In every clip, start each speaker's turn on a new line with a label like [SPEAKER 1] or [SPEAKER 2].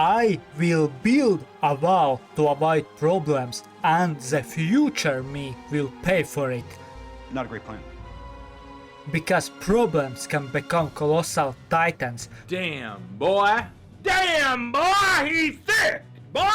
[SPEAKER 1] I will build a wall to avoid problems and the future me will pay for it.
[SPEAKER 2] Not a great plan.
[SPEAKER 1] Because problems can become colossal titans.
[SPEAKER 3] Damn, boy. Damn, boy, he's thick. Boy,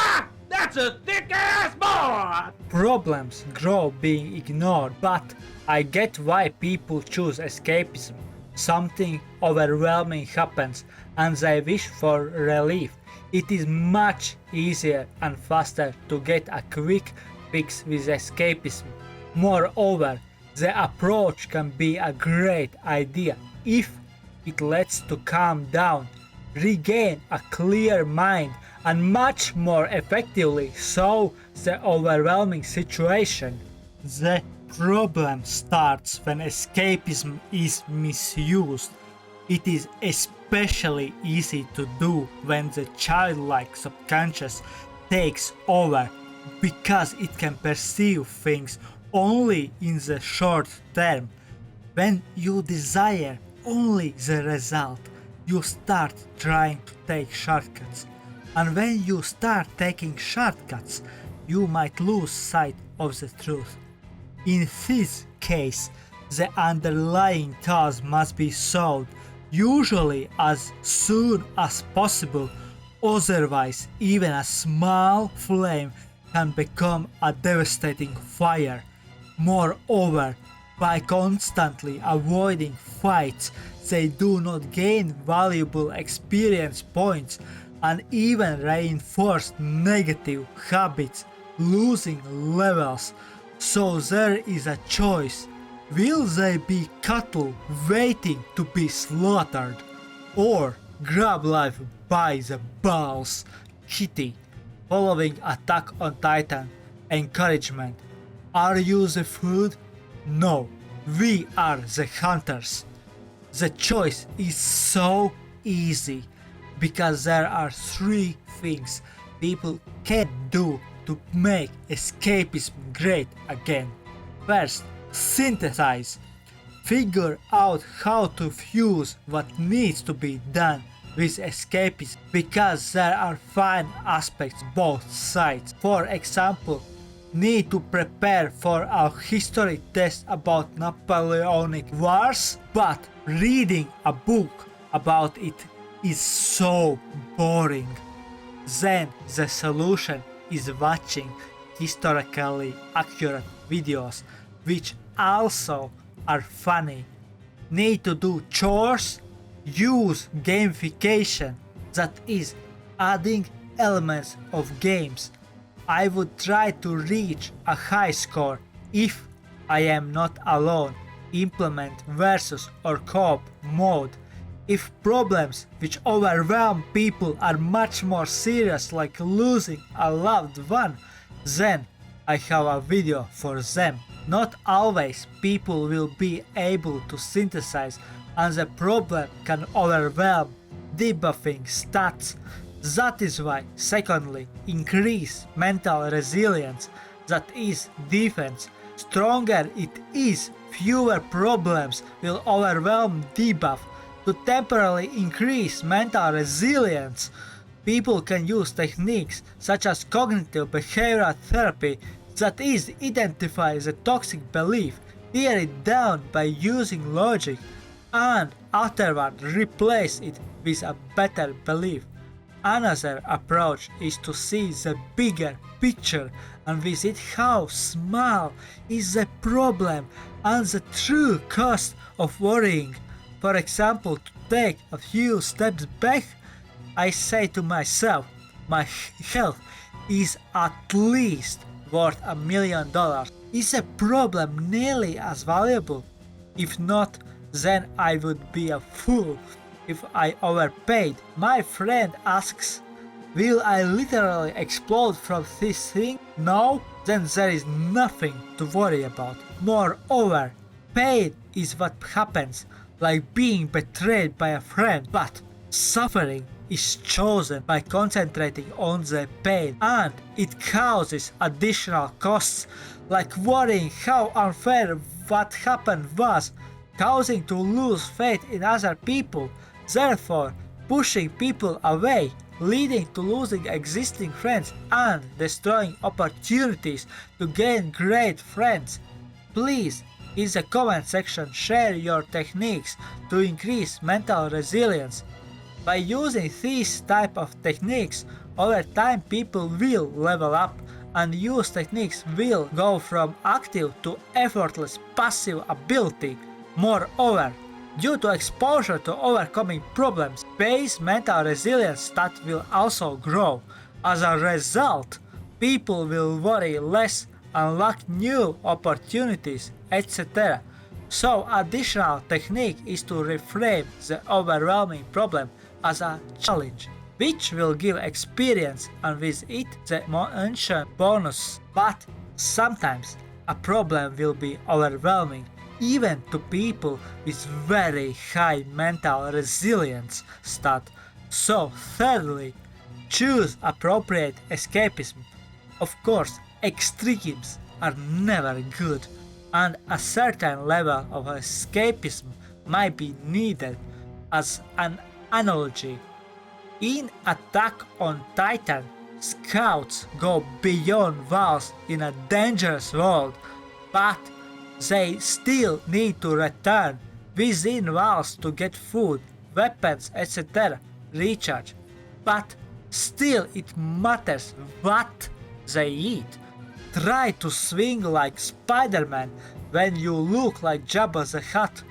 [SPEAKER 3] that's a thick-ass boy.
[SPEAKER 1] Problems grow being ignored, but I get why people choose escapism. Something overwhelming happens and they wish for relief. It is much easier and faster to get a quick fix with escapism. Moreover, the approach can be a great idea if it lets to calm down, regain a clear mind, and much more effectively solve the overwhelming situation. The problem starts when escapism is misused. It is especially easy to do when the childlike subconscious takes over, because it can perceive things only in the short term. When you desire only the result, you start trying to take shortcuts. And when you start taking shortcuts, you might lose sight of the truth. In this case, the underlying cause must be solved, usually as soon as possible, otherwise even a small flame can become a devastating fire. Moreover, by constantly avoiding fights, they do not gain valuable experience points and even reinforce negative habits, losing levels. So there is a choice. Will they be cattle waiting to be slaughtered, or grab life by the balls? Kitty, following Attack on Titan, encouragement. Are you the food? No, we are the hunters. The choice is so easy because there are 3 things people can do to make escapism great again. First, synthesize. Figure out how to fuse what needs to be done with escapism, because there are fine aspects both sides. For example, need to prepare for a history test about Napoleonic Wars, but reading a book about it is so boring. Then the solution is watching historically accurate videos, which also are funny. Need to do chores? Use gamification, that is, adding elements of games. I would try to reach a high score if I am not alone. Implement versus or co-op mode. If problems which overwhelm people are much more serious, like losing a loved one, then I have a video for them. Not always people will be able to synthesize, and the problem can overwhelm debuffing stats. That is why, secondly, increase mental resilience, that is, defense. Stronger it is, fewer problems will overwhelm debuff. To temporarily increase mental resilience, people can use techniques such as cognitive behavioral therapy, that is, identify the toxic belief, tear it down by using logic, and afterward replace it with a better belief. Another approach is to see the bigger picture and visit how small is the problem and the true cost of worrying. For example, to take a few steps back, I say to myself, my health is at least worth $1 million. Is the problem nearly as valuable? If not, then I would be a fool if I overpaid. My friend asks, will I literally explode from this thing? No? Then there is nothing to worry about. Moreover, pain is what happens, like being betrayed by a friend, but suffering is chosen by concentrating on the pain, and it causes additional costs, like worrying how unfair what happened was, causing to lose faith in other people, therefore pushing people away, leading to losing existing friends and destroying opportunities to gain great friends. Please, in the comment section, share your techniques to increase mental resilience. By using these type of techniques, over time people will level up and use techniques will go from active to effortless passive ability. Moreover, due to exposure to overcoming problems, base mental resilience stat will also grow. As a result, people will worry less, unlock new opportunities, etc. So additional technique is to reframe the overwhelming problem as a challenge, which will give experience and with it the mentioned bonus. But sometimes a problem will be overwhelming even to people with very high mental resilience stat. So thirdly, choose appropriate escapism. Of course, extremes are never good, and a certain level of escapism might be needed. As an analogy, in Attack on Titan, scouts go beyond walls in a dangerous world, but they still need to return within walls to get food, weapons, etc. recharge. But still it matters what they eat. Try to swing like Spider-Man when you look like Jabba the Hutt.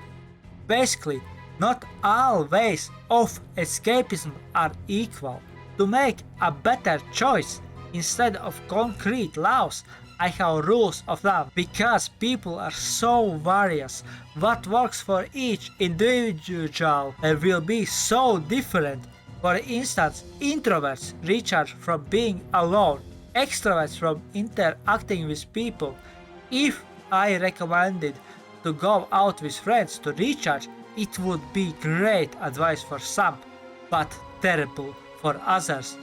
[SPEAKER 1] Basically, not all ways of escapism are equal. To make a better choice, instead of concrete laws, I have rules of thumb, because people are so various. What works for each individual will be so different. For instance, introverts recharge from being alone, extroverts from interacting with people. If I recommended to go out with friends to recharge, it would be great advice for some, but terrible for others.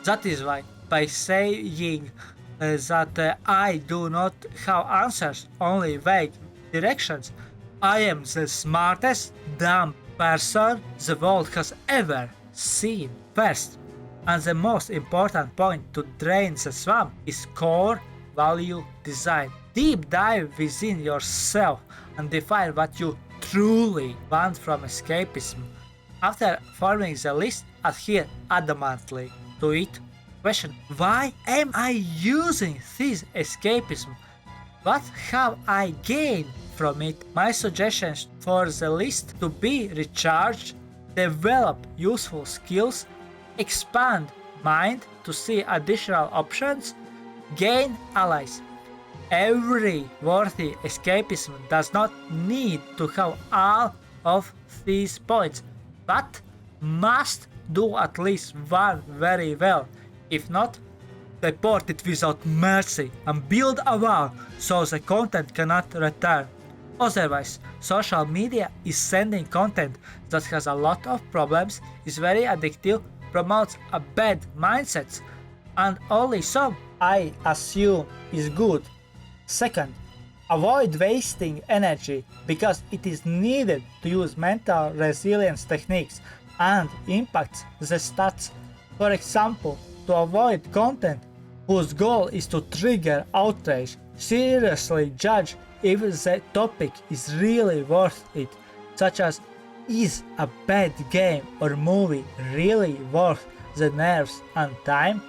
[SPEAKER 1] That is why, by saying that I do not have answers, only vague directions, I am the smartest dumb person the world has ever seen. First, and the most important point to drain the swamp is core value design. Deep dive within yourself and define what you truly want from escapism. After forming the list, adhere adamantly to it. Question: why am I using this escapism? What have I gained from it? My suggestions for the list to be recharged: develop useful skills, expand mind to see additional options, gain allies. Every worthy escapism does not need to have all of these points, but must do at least one very well. If not, deport it without mercy and build a wall so the content cannot return. Otherwise, social media is sending content that has a lot of problems, is very addictive, promotes a bad mindset, and only some, I assume, is good. Second, avoid wasting energy because it is needed to use mental resilience techniques and impacts the stats. For example, to avoid content whose goal is to trigger outrage, seriously judge if the topic is really worth it, such as, is a bad game or movie really worth the nerves and time?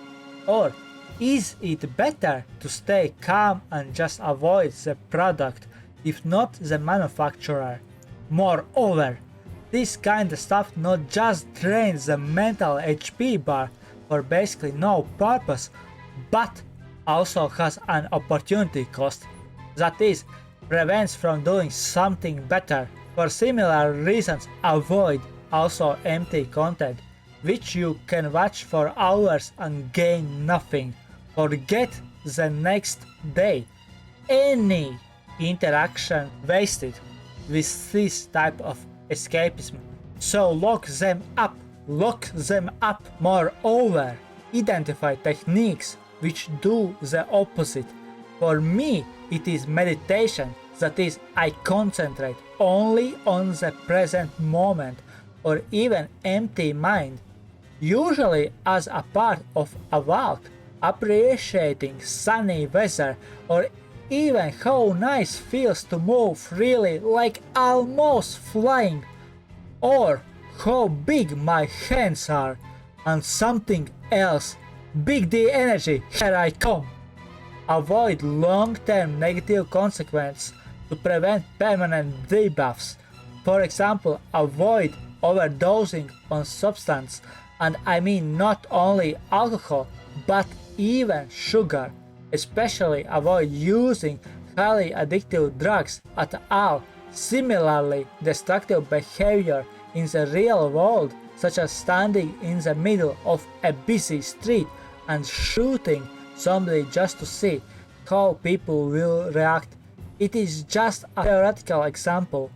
[SPEAKER 1] Or is it better to stay calm and just avoid the product, if not the manufacturer? Moreover, this kind of stuff not just drains the mental HP bar for basically no purpose, but also has an opportunity cost, that is, prevents from doing something better. For similar reasons, avoid also empty content, which you can watch for hours and gain nothing. Forget the next day. Any interaction wasted with this type of escapism. So lock them up. Moreover, identify techniques which do the opposite. For me, it is meditation, that is, I concentrate only on the present moment, or even empty mind. usually as a part of a walk, appreciating sunny weather, or even how nice feels to move freely like almost flying, or how big my hands are, and something else, big D energy, here I come. Avoid long-term negative consequences to prevent permanent debuffs. For example, avoid overdosing on substance, and I mean not only alcohol, but even sugar. Especially avoid using highly addictive drugs at all. Similarly, destructive behavior in the real world, such as standing in the middle of a busy street and shooting somebody just to see how people will react. It is just a theoretical example.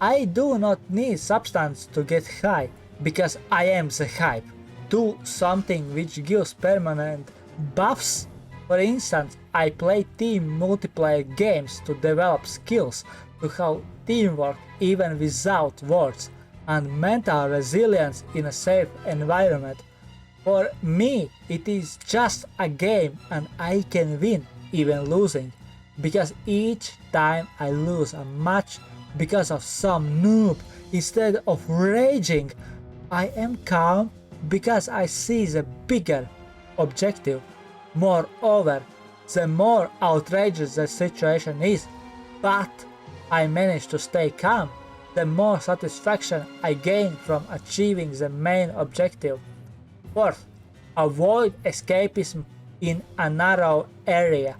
[SPEAKER 1] I do not need substance to get high, because I am the hype. Do something which gives permanent buffs. For instance, I play team multiplayer games to develop skills to have teamwork even without words, and mental resilience in a safe environment. For me, it is just a game and I can win, even losing, because each time I lose a match because of some noob, instead of raging, I am calm because I see the bigger objective. Moreover, the more outrageous the situation is, but I manage to stay calm, the more satisfaction I gain from achieving the main objective. Fourth, avoid escapism in a narrow area.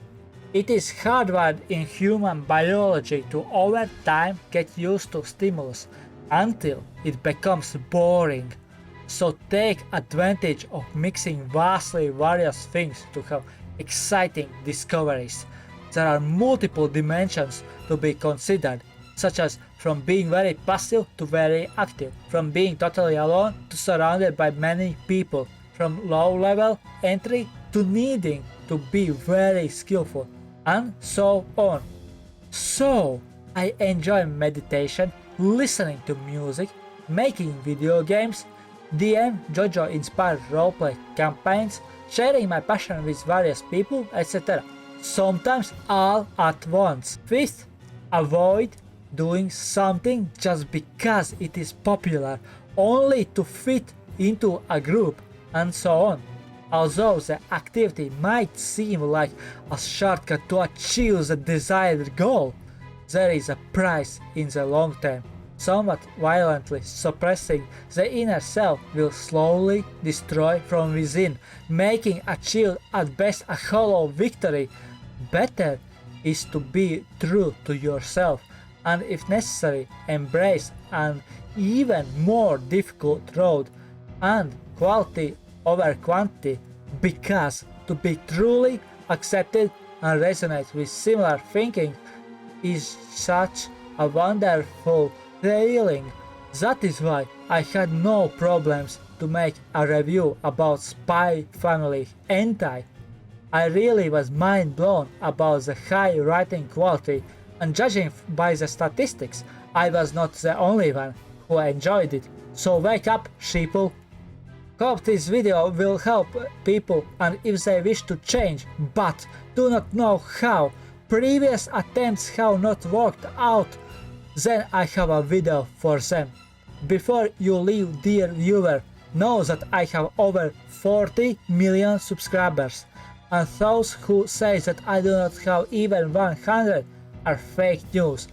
[SPEAKER 1] It is hardwired in human biology to over time get used to stimulus until it becomes boring. So take advantage of mixing vastly various things to have exciting discoveries. There are multiple dimensions to be considered, such as from being very passive to very active, from being totally alone to surrounded by many people, from low level entry to needing to be very skillful, and so on. So, I enjoy meditation, listening to music, making video games, DM JoJo inspired roleplay campaigns, sharing my passion with various people, etc. Sometimes all at once. Fifth, avoid doing something just because it is popular, only to fit into a group, and so on. Although the activity might seem like a shortcut to achieve the desired goal, there is a price in the long term. Somewhat violently suppressing the inner self will slowly destroy from within, making achieved at best a hollow victory. Better is to be true to yourself, and if necessary embrace an even more difficult road, and quality over quantity, because to be truly accepted and resonate with similar thinking is such a wonderful feeling. That is why I had no problems to make a review about Spy Family Hentai. I really was mind blown about the high writing quality, and judging by the statistics, I was not the only one who enjoyed it. So wake up, sheeple. Hope this video will help people, and if they wish to change but do not know how, previous attempts have not worked out, then I have a video for them. Before you leave, dear viewer, know that I have over 40 million subscribers, and those who say that I do not have even 100 are fake news,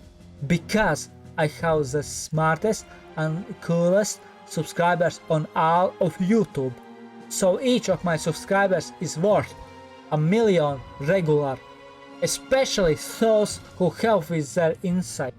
[SPEAKER 1] because I have the smartest and coolest subscribers on all of YouTube. So each of my subscribers is worth 1 million regular, especially those who help with their insight.